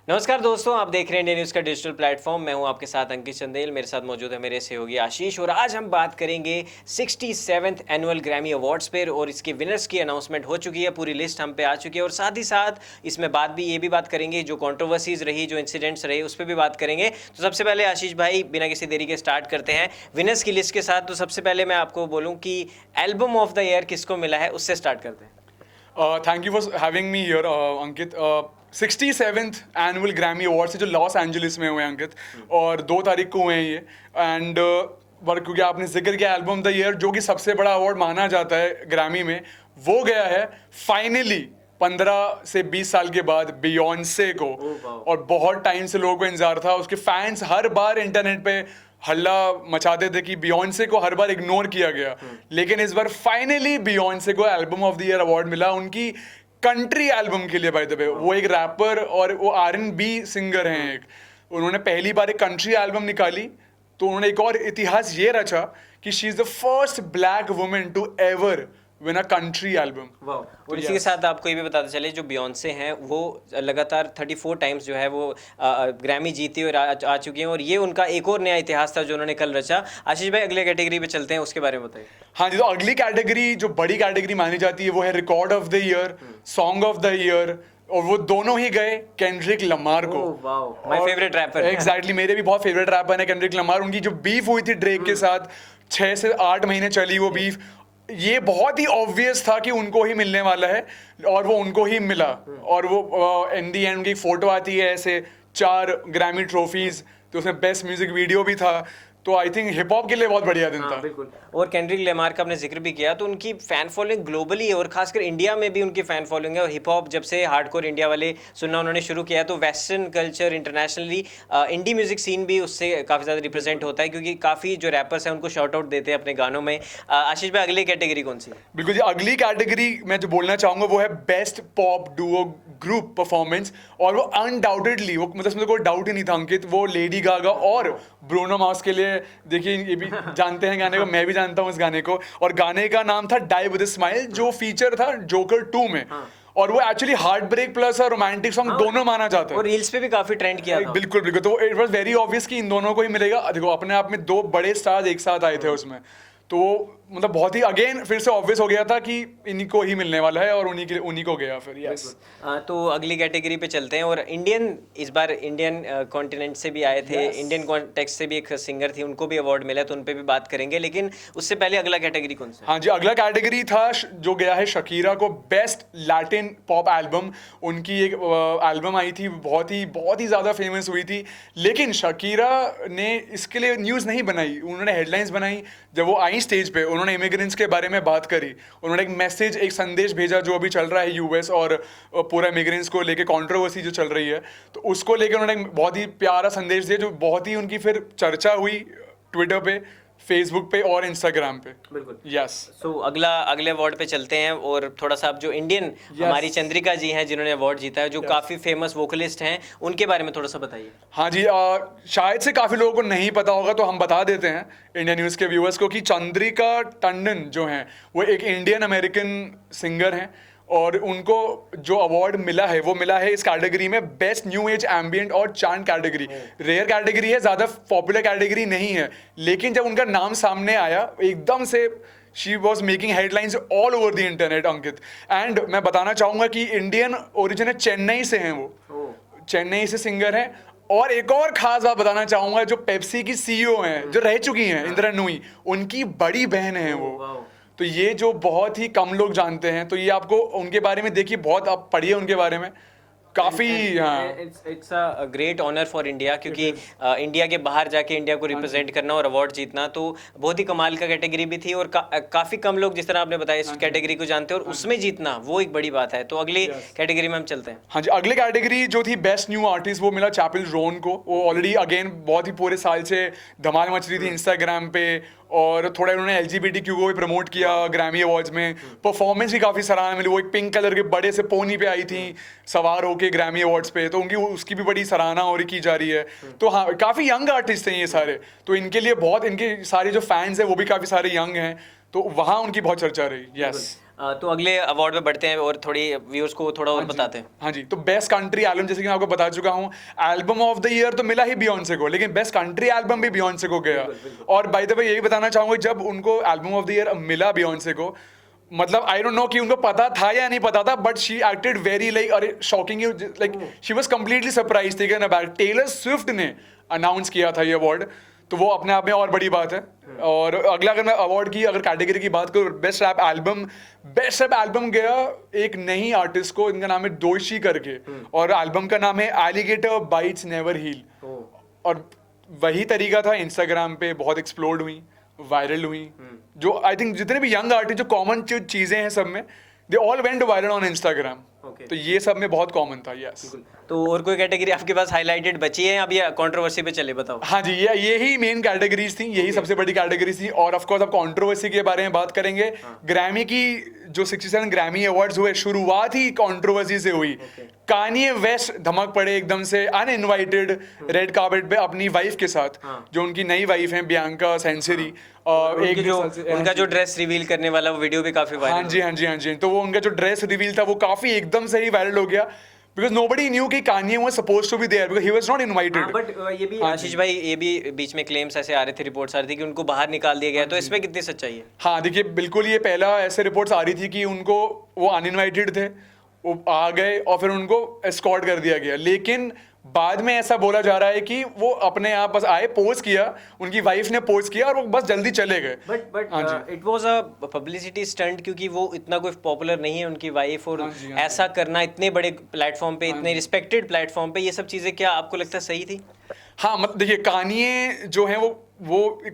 नमस्कार दोस्तों, आप देख रहे हैं इंडिया न्यूज़ का डिजिटल प्लेटफॉर्म। मैं हूं आपके साथ अंकित चंदेल। मेरे साथ मौजूद है मेरे सहयोगी आशीष और आज हम बात करेंगे 67th एनुअल ग्रैमी अवार्ड्स पर और इसके विनर्स की अनाउंसमेंट हो चुकी है। पूरी लिस्ट हम पे आ चुकी है और साथ ही साथ इसमें ये भी बात करेंगे जो कंट्रोवर्सीज रही, जो इंसिडेंट्स रहे, उस पर भी बात करेंगे। तो सबसे पहले आशीष भाई, बिना किसी देरी के स्टार्ट करते हैं विनर्स की लिस्ट के साथ। तो सबसे पहले मैं आपको बोलूँ कि एल्बम ऑफ द ईयर किसको मिला है, उससे स्टार्ट करते हैं। Thank you for having me here Ankit. 67th annual Grammy award से जो लॉस एंजलिस में हुए अंकित, और 2 तारीख को हुए हैं ये। एंड क्योंकि आपने जिक्र किया एल्बम ऑफ द ईयर, जो कि सबसे बड़ा अवार्ड माना जाता है ग्रैमी में, वो गया है फाइनली 15 से 20 साल के बाद बियॉन्से को। और बहुत टाइम से लोगों को इंतजार था। उसके फैंस हर बार इंटरनेट पे हल्ला मचाते थे कि बियॉन्से को हर बार इग्नोर किया गया, लेकिन इस बार फाइनली बियॉन्से को album of the year award मिला उनकी कंट्री एल्बम के लिए। बाय द वे, वो एक रैपर और वो R&B सिंगर हैं एक। उन्होंने पहली बार एक कंट्री एल्बम निकाली, तो उन्होंने एक और इतिहास ये रचा कि she is the first black women to ever win a country album. और इसी के साथ आपको ये भी बताते चले, जो बियॉन्से हैं वो लगातार 34 टाइम्स जो है वो ग्रैमी जीती और आ चुकी हैं, और ये उनका एक और नया इतिहास था जो उन्होंने कल रचा। आशीष भाई, अगले कैटेगरी पे चलते हैं, उसके बारे में बताइए। हाँ जी, तो अगली कैटेगरी जो बड़ी कैटेगरी मानी जाती है वो है record of the year, song of the year, और वो दोनों ही गए केंड्रिक लमार को। My favourite rapper. एग्जैक्टली, मेरे भी बहुत फेवरेट रैपर है केंड्रिक लमार। उनकी जो बीफ हुई थी ड्रेक के साथ, 6 से 8 महीने चली वो बीफ। ये बहुत ही ऑब्वियस था कि उनको ही मिलने वाला है, और वो उनको ही मिला। और वो इन दी एंड उनकी फोटो आती है ऐसे 4 ग्रैमी ट्रॉफीज, तो उसमें बेस्ट म्यूजिक वीडियो भी था। तो आई थिंक हिप हॉप के लिए बहुत बढ़िया दिन था। बिल्कुल। और केंड्रिक लमार का आपने जिक्र भी किया, तो उनकी फैन फॉलोइंग ग्लोबली है और खासकर इंडिया में भी उनकी फैन फॉलोइंग है। और हिप हॉप जब से हार्डकोर इंडिया वाले सुनना उन्होंने शुरू किया, तो western culture internationally indie music scene भी उससे काफ़ी ज़्यादा रिप्रेजेंट होता है, क्योंकि काफ़ी जो रैपर्स हैं उनको शॉर्ट आउट देते हैं अपने गानों में। आशीष भाई, अगली कैटेगरी कौन सी है? बिल्कुल जी, अगली कैटेगरी मैं जो बोलना चाहूंगा वो है best pop Duo group performance. और वो अनडाउटेडली, वो मतलब उसमें कोई डाउट ही नहीं था अंकित, वो लेडी गागा और ब्रूनो मार्स के लिए। देखिए, ये भी जानते हैं गाने को, मैं भी जानता हूँ इस गाने को, और गाने का नाम था डाई विद अ स्माइल, जो फीचर था जोकर 2 में। और वो एक्चुअली हार्ट ब्रेक प्लस और रोमांटिक सॉन्ग दोनों माना जाता है, और रील्स पे भी काफी ट्रेंड किया था। बिल्कुल बिल्कुल। तो इट वाज वेरी ऑब्वियस कि इन दोनों को ही मिलेगा। देखो, अपने आप में 2 बड़े स्टार्स एक साथ आए थे उसमें, तो मतलब बहुत ही अगेन फिर से ऑब्वियस हो गया था कि इन्हीं को ही मिलने वाला है, और उन्हीं को गया फिर। यस। तो अगली कैटेगरी पे चलते हैं। और इस बार इंडियन कॉन्टिनेंट से भी आए थे, इंडियन कॉन्टेक्स्ट से भी एक सिंगर थी, उनको भी अवार्ड मिला, तो उन पे भी बात करेंगे। लेकिन उससे पहले अगला कैटेगरी कौन सा? हाँ जी, अगला कैटेगरी था जो गया है शकीरा को, बेस्ट लैटिन पॉप एल्बम। उनकी एक एल्बम आई थी, बहुत ही ज़्यादा फेमस हुई थी, लेकिन शकीरा ने इसके लिए न्यूज़ नहीं बनाई। उन्होंने हेडलाइंस बनाई जब वो आई स्टेज पे। उन्होंने इमिग्रेंट्स के बारे में बात करी, उन्होंने एक मैसेज, एक संदेश भेजा जो अभी चल रहा है यूएस और पूरा इमिग्रेंट्स को लेके कंट्रोवर्सी जो चल रही है, तो उसको लेके उन्होंने बहुत ही प्यारा संदेश दिया, जो बहुत ही उनकी फिर चर्चा हुई ट्विटर पे, फेसबुक पे और इंस्टाग्राम पे। बिल्कुल। यस। सो अगले अवार्ड पे चलते हैं, और थोड़ा सा आप जो इंडियन हमारी चंद्रिका जी हैं जिन्होंने अवार्ड जीता है, जो काफ़ी फेमस वोकलिस्ट हैं, उनके बारे में थोड़ा सा बताइए। हाँ जी, शायद से काफ़ी लोगों को नहीं पता होगा, तो हम बता देते हैं इंडिया न्यूज़ के व्यूअर्स को कि चंद्रिका टंडन जो हैं वो एक इंडियन अमेरिकन सिंगर हैं, और उनको जो अवार्ड मिला है वो मिला है इस कैटेगरी में बेस्ट न्यू एज एम्बिएंट और चांट कैटेगरी। रेयर कैटेगरी है, ज़्यादा पॉपुलर कैटेगरी नहीं है, लेकिन जब उनका नाम सामने आया एकदम से she was making headlines all over the internet Ankit. And मैं बताना चाहूँगा कि इंडियन ओरिजिन है, चेन्नई से हैं वो, चेन्नई से सिंगर हैं। और एक और खास बात बताना चाहूँगा, जो पेप्सी की CEO हैं, जो रह चुकी हैं, इंदिरा नूई, उनकी बड़ी बहन है वो। तो ये जो बहुत ही कम लोग जानते हैं, तो ये आपको उनके बारे में देखिए, बहुत आप पढ़िए उनके बारे में, काफ़ी। It's a great honour for India, क्योंकि इंडिया के बाहर जाके इंडिया को रिप्रेजेंट करना और अवार्ड जीतना तो बहुत ही कमाल का कैटेगरी भी थी, और काफ़ी कम लोग, जिस तरह आपने बताया, इस कैटेगरी को जानते हैं, और उसमें जीतना वो एक बड़ी बात है। तो अगली कैटेगरी में हम चलते हैं। हाँ जी, अगली कैटेगरी जो थी बेस्ट न्यू आर्टिस्ट, वो मिला चैपल रोन को। वो ऑलरेडी अगेन बहुत ही पूरे साल से धमाल मच रही थी इंस्टाग्राम पे, और थोड़ा उन्होंने LGBTQ को भी प्रमोट किया ग्रैमी अवार्ड्स में। परफॉर्मेंस भी काफ़ी सराहना मिली, वो एक पिंक कलर के बड़े से पोनी पे आई थी सवार होके ग्रैमी अवार्ड्स पे, तो उसकी भी बड़ी सराहना और की जा रही है। तो हाँ, काफ़ी यंग आर्टिस्ट हैं ये सारे, तो इनके लिए बहुत, इनके सारे जो फैंस हैं वो भी काफ़ी सारे यंग हैं, तो वहाँ उनकी बहुत चर्चा रही। यस। तो अगले अवार्ड पे बढ़ते हैं और थोड़ी व्यूअर्स को थोड़ा और बताते हैं। हाँ जी, तो बेस्ट कंट्री एल्बम जैसे कि मैं आपको बता चुका हूँ, एल्बम ऑफ द ईयर तो मिला ही बियॉन्से को, लेकिन बेस्ट कंट्री एल्बम भी बियॉन्से को गया। और बाय द वे यही बताना चाहूंगा, जब उनको एल्बम ऑफ द ईयर मिला बियॉन्से को, मतलब आई डोंट नो कि उनको पता था या नहीं पता था, but she acted very like, अरे shocking, like she was completely surprise थी कि टेलर स्विफ्ट ने अनाउंस किया था ये अवार्ड, तो वो अपने आप में और बड़ी बात है। और अगला अगर मैं अवार्ड की अगर कैटेगरी की बात करूँ, बेस्ट रैप एल्बम गया एक नई आर्टिस्ट को, इनका नाम है दोषी करके, और एल्बम का नाम है एलिगेटर बाइट्स नेवर हील। और वही तरीका था, इंस्टाग्राम पे बहुत एक्सप्लोर्ड हुई, वायरल हुई। जो आई थिंक जितने भी यंग आर्टिस्ट, जो कॉमन जो चीजें हैं सब में, they all went viral on Instagram. तो ये सब में बहुत कॉमन था। यस। तो और कोई कैटेगरी आपके पास हाईलाइटेड बची है, अब ये कंट्रोवर्सी पे चले, बताओ। हाँ जी, ये ही मेन कैटेगरीज थी, यही सबसे बड़ी कैटेगरीज थी। और ऑफ कोर्स अब कंट्रोवर्सी के बारे में बात करेंगे। ग्रैमी की जो 67 ग्रैमी अवार्ड्स हुए, शुरुआत ही कंट्रोवर्सी से हुई। कान्ये वेस्ट धमक पड़े एकदम से अनइनवाइटेड रेड कार्पेट पे अपनी वाइफ के साथ, जो उनकी नई वाइफ है बियांका सेंचुरी। उनका जो ड्रेस रिवील करने वाला वो वीडियो भी काफी वायरल। हाँ जी, हाँ जी, हाँ जी। तो वो उनका जो ड्रेस रिवील था वो काफी एकदम से ही वायरल हो गया, बिकॉज नोबडी न्यू कि Kanye was supposed to be there, because he was not invited. But ये भी आशीष भाई, ये भी बीच में क्लेम्स ऐसे आ रहे थे, रिपोर्ट्स आ रही थी कि उनको बाहर निकाल दिया गया, तो इसमें कितनी सच्चाई है? हाँ देखिए, बिल्कुल ये पहला ऐसे रिपोर्ट्स आ रही थी कि उनको, वो अनइनवाइटेड थे, वो आ गए और फिर उनको एस्कॉर्ट कर दिया गया। लेकिन बाद में ऐसा बोला जा रहा है कि वो अपने आप बस आए, पोज किया, उनकी वाइफ ने पोज किया और वो बस जल्दी चले गए। But it was a publicity stunt, क्योंकि वो इतना कोई पॉपुलर नहीं है उनकी वाइफ, और ऐसा करना इतने बड़े प्लेटफॉर्म पे, इतने रिस्पेक्टेड प्लेटफॉर्म पे, ये सब चीजें क्या आपको लगता है सही थी? हाँ, मतलब देखिए, कान्ये जो है वो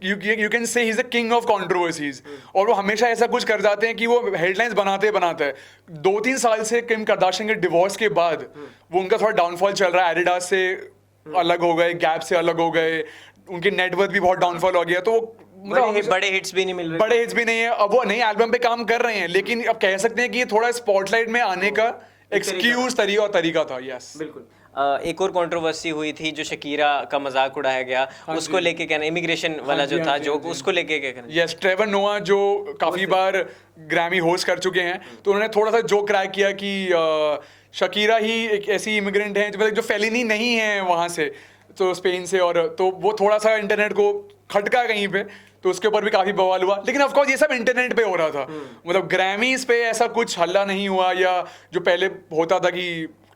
you can say he is the king of controversies. और वो हमेशा ऐसा कुछ कर जाते हैं कि वो हेडलाइंस बनाते है। 2-3 साल से किम कार्दाशियन के डिवोर्स के बाद वो उनका थोड़ा डाउनफॉल चल रहा है, एडिडास से अलग हो गए, गैप से अलग हो गए, उनकी नेटवर्थ भी बहुत डाउनफॉल हो गया। तो बड़े हिट्स भी नहीं मिल रहे, बड़े हिट्स भी नहीं है। अब वो नई एल्बम पे काम कर रहे हैं, लेकिन अब कह सकते हैं कि ये थोड़ा स्पॉटलाइट में आने का एक्सक्यूज तरीका था। यस, बिल्कुल। एक और कंट्रोवर्सी हुई थी, जो शकीरा का मजाक उड़ाया गया, उसको लेके कहना, इमिग्रेशन वाला जो था, जो उसको लेके क्या कहना? यस, ट्रेवर नोआ जो काफी बार ग्रैमी होस्ट कर चुके हैं, तो उन्होंने थोड़ा सा जोक क्रैक किया कि शकीरा ही एक ऐसी इमिग्रेंट है जो फेलिनी नहीं है वहां से, तो स्पेन से, और तो वो थोड़ा सा इंटरनेट को खटका कहीं पे, तो उसके ऊपर भी काफी बवाल हुआ। लेकिन ऑफ कोर्स ये सब इंटरनेट पे हो रहा था, मतलब ग्रैमीज पे ऐसा कुछ हल्ला नहीं हुआ, या जो पहले होता था कि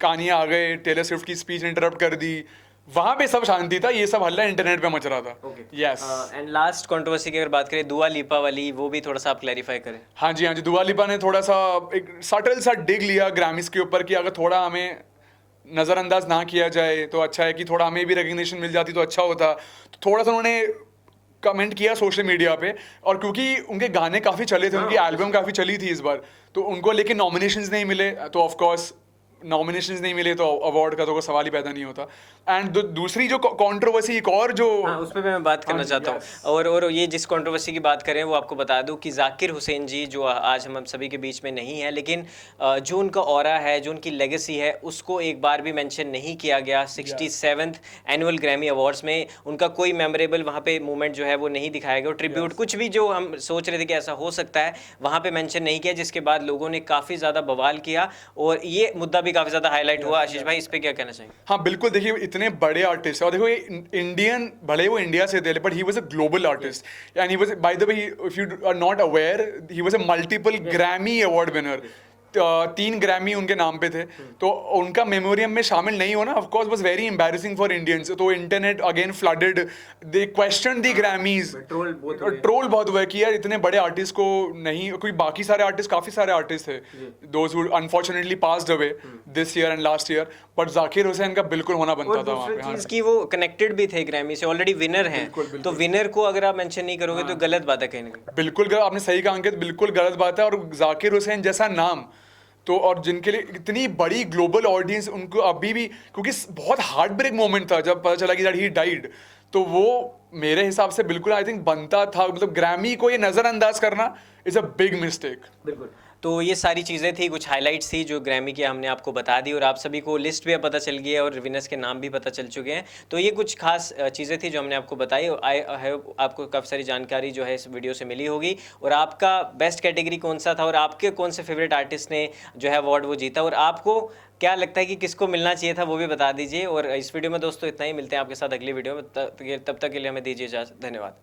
कान्ये आ गए, टेलर स्विफ्ट की स्पीच इंटरप्ट कर दी, वहां पे सब शांति था। ये सब हल्ला इंटरनेट पे मच रहा था। यस। एंड लास्ट कंट्रोवर्सी की अगर बात करें, दुआ लिपा वाली, वो भी थोड़ा सा आप क्लैरिफाई करें। हाँ जी, हाँ जी, दुआ लिपा ने थोड़ा सा एक सटल सा डिग लिया ग्रैमीज के ऊपर कि अगर थोड़ा हमें नजरअंदाज ना किया जाए तो अच्छा है, कि थोड़ा हमें भी रिकग्निशन मिल जाती तो अच्छा होता। तो थोड़ा सा उन्होंने कमेंट किया सोशल मीडिया पे, और क्योंकि उनके गाने काफी चले थे, उनकी एल्बम काफी चली थी इस बार, तो उनको लेकिन नॉमिनेशंस नहीं मिले, तो ऑफ कोर्स नॉमिनेशंस नहीं मिले तो अवार्ड का तो कोई सवाल ही पैदा नहीं होता। एंड दूसरी जो कंट्रोवर्सी, एक और जो, उस पर मैं बात करना चाहता हूँ। और ये जिस कंट्रोवर्सी की बात करें, वो आपको बता दूं कि जाकिर हुसैन जी, जो आज हम सभी के बीच में नहीं है, लेकिन जो उनका ऑरा है, जो उनकी लेगेसी है, उसको एक बार भी मेंशन नहीं किया गया 67th एनुअल ग्रैमी अवार्ड्स में। उनका कोई मेमोरेबल वहाँ पे मूवमेंट जो है वो नहीं दिखाया गया, ट्रिब्यूट कुछ भी जो हम सोच रहे थे कि ऐसा हो सकता है, वहाँ पे मेंशन नहीं किया, जिसके बाद लोगों ने काफ़ी ज़्यादा बवाल किया, और ये मुद्दा भी काफ़ी ज़्यादा हाईलाइट हुआ। आशीष भाई, इस पे क्या कहना चाहिए? हाँ बिल्कुल, देखिए इतने बड़े आर्टिस्ट, और देखो ये इंडियन, भले वो इंडिया से थे, but he was a global artist, and he was, by the way, if you are not aware, he was a multiple Grammy award winner. 3 Grammy उनके नाम पे थे, तो उनका मेमोरियम में शामिल नहीं होना of course was very embarrassing for Indians. तो internet again flooded, they question the Grammys, troll बहुत हुआ कि यार इतने बड़े आर्टिस्ट को नहीं, कोई बाकी सारे आर्टिस्ट, काफी सारे आर्टिस्ट थे those who unfortunately passed away this year and last year, but Zakir Hussain का बिल्कुल होना बनता था वहाँ पे। चीज की वो कनेक्टेड भी थे ग्रैमी से, ऑलरेडी विनर हैं, तो विनर को अगर आप मेंशन नहीं करोगे तो गलत बात है कहीं ना कहीं। बिल्कुल, आपने सही कहा अंकित, बिल्कुल गलत बात है। और जाकिर हुसैन जैसा नाम, तो और जिनके लिए इतनी बड़ी ग्लोबल ऑडियंस, उनको अभी भी, क्योंकि बहुत हार्ट ब्रेक मोमेंट था जब पता चला कि ही डाइड, तो वो मेरे हिसाब से बिल्कुल आई थिंक बनता था। मतलब ग्रैमी को ये नजरअंदाज करना इज अ बिग मिस्टेक। बिल्कुल। तो ये सारी चीज़ें थी, कुछ हाइलाइट्स थी जो ग्रैमी की हमने आपको बता दी, और आप सभी को लिस्ट भी अब पता चल गई है और विनर्स के नाम भी पता चल चुके हैं। तो ये कुछ खास चीज़ें थी जो हमने आपको बताई। आई होप आपको काफ़ी सारी जानकारी जो है इस वीडियो से मिली होगी, और आपका बेस्ट कैटेगरी कौन सा था और आपके कौन से फेवरेट आर्टिस्ट ने जो है अवार्ड वो जीता, और आपको क्या लगता है कि किसको मिलना चाहिए था, वो भी बता दीजिए। और इस वीडियो में दोस्तों इतना ही, मिलते हैं आपके साथ अगली वीडियो में, तब तक के लिए हमें दीजिए इजाज़त। धन्यवाद।